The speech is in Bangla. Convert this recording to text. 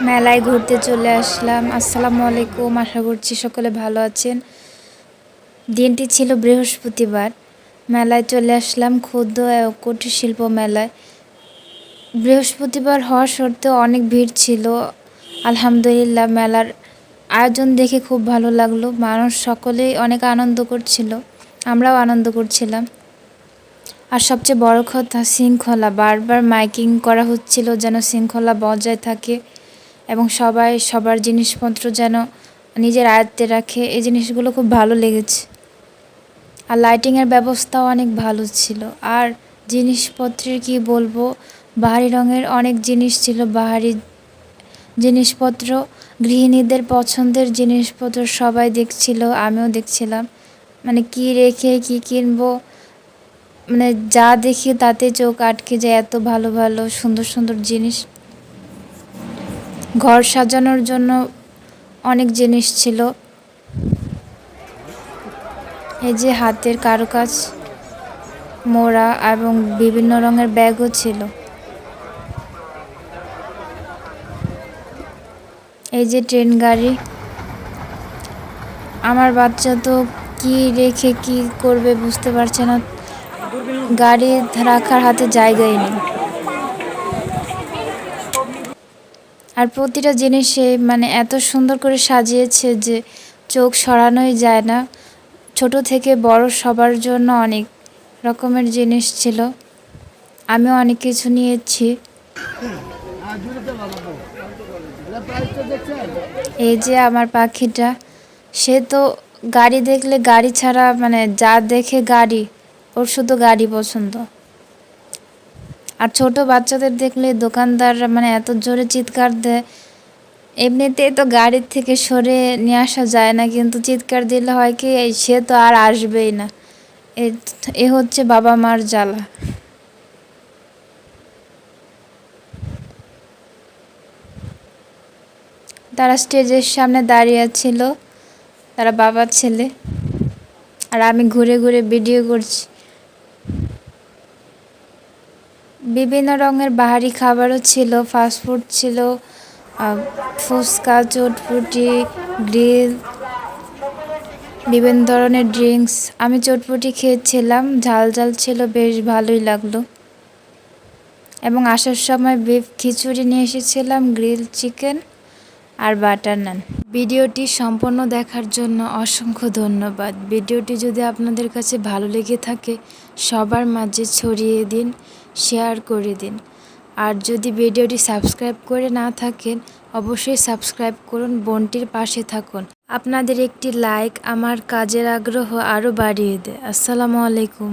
মেলায় ঘুরতে চলে আসলাম। আসসালামু আলাইকুম, আশা করছি সকলে ভালো আছেন। দিনটি ছিল বৃহস্পতিবার। মেলায় চলে আসলাম, ক্ষুদ্র ও কুটির শিল্প মেলায়। বৃহস্পতিবার হওয়া সত্ত্বেও অনেক ভিড় ছিল। আলহামদুলিল্লাহ, মেলার আয়োজন দেখে খুব ভালো লাগলো। মানুষ সকলেই অনেক আনন্দ করছিল, আমরাও আনন্দ করছিলাম। আর সবচেয়ে বড় কথা, শৃঙ্খলা। বারবার মাইকিং করা হচ্ছিল যেন শৃঙ্খলা বজায় থাকে এবং সবাই সবার জিনিসপত্র যেন নিজের আয়ত্তে রাখে। এই জিনিসগুলো খুব ভালো লেগেছে। আর লাইটিংয়ের ব্যবস্থাও অনেক ভালো ছিল। আর জিনিসপত্রের কি বলবো, বাহারি রঙের অনেক জিনিস ছিল। বাহারি জিনিসপত্র, গৃহিণীদের পছন্দের জিনিসপত্র সবাই দেখছিল, আমিও দেখছিলাম। মানে কি রেখে কি কিনবো, মানে যা দেখি তাতে চোখ আটকে যায়। এত ভালো ভালো সুন্দর সুন্দর জিনিস। ঘর সাজানোর জন্য অনেক জিনিস ছিল। এই যে হাতের কারুকাজ মোড়া এবং বিভিন্ন রঙের ব্যাগও ছিল। এই যে ট্রেন গাড়ি। আমার বাচ্চা তো কি রেখে কি করবে বুঝতে পারছে না, গাড়ি রাখার হাতে জায়গাই নেই। আর প্রতিটা জিনিসে মানে এত সুন্দর করে সাজিয়েছে যে চোখ সরানোই যায় না। ছোট থেকে বড় সবার জন্য অনেক রকমের জিনিস ছিল। আমিও অনেক কিছু নিয়েছি। এই যে আমার পাখিটা, সে তো গাড়ি দেখলে গাড়ি ছাড়া, মানে যা দেখে গাড়ি, ওর শুধু গাড়ি পছন্দ। আর ছোট বাচ্চাদের দেখলে দোকানদাররা মানে এত জোরে চিৎকার দেয়। এমনিতেই তো গাড়ির থেকে সরে নিয়ে আসা যায় না, কিন্তু চিৎকার দিলে হয় কি, সে তো আর আসবেই না। এ হচ্ছে বাবা মার জ্বালা। তারা স্টেজের সামনে দাঁড়িয়ে ছিল, তারা বাবা ছেলে। আর আমি ঘুরে ঘুরে ভিডিও করছি। বিভিন্ন রঙের বাহারি খাবারও ছিল, ফাস্টফুড ছিল, ফুচকা, চটপটি, গ্রিল, বিভিন্ন ধরনের ড্রিঙ্কস। আমি চটপটি খেয়েছিলাম, ঝাল ঝাল ছিল, বেশ ভালোই লাগলো। এবং আসার সময় বিফ খিচুড়ি নিয়ে এসেছিলাম, গ্রিল চিকেন আর বাটার নান। ভিডিওটি সম্পূর্ণ দেখার জন্য অসংখ্য ধন্যবাদ। ভিডিওটি যদি আপনাদের কাছে ভালো লেগে থাকে, সবার মাঝে ছড়িয়ে দিন, শেয়ার করে দিন। আর যদি ভিডিওটি সাবস্ক্রাইব করে না থাকেন, অবশ্যই সাবস্ক্রাইব করুন, বোনটির পাশে থাকুন। আপনাদের একটি লাইক আমার কাজের আগ্রহ আরও বাড়িয়ে দেয়। আসসালামু আলাইকুম।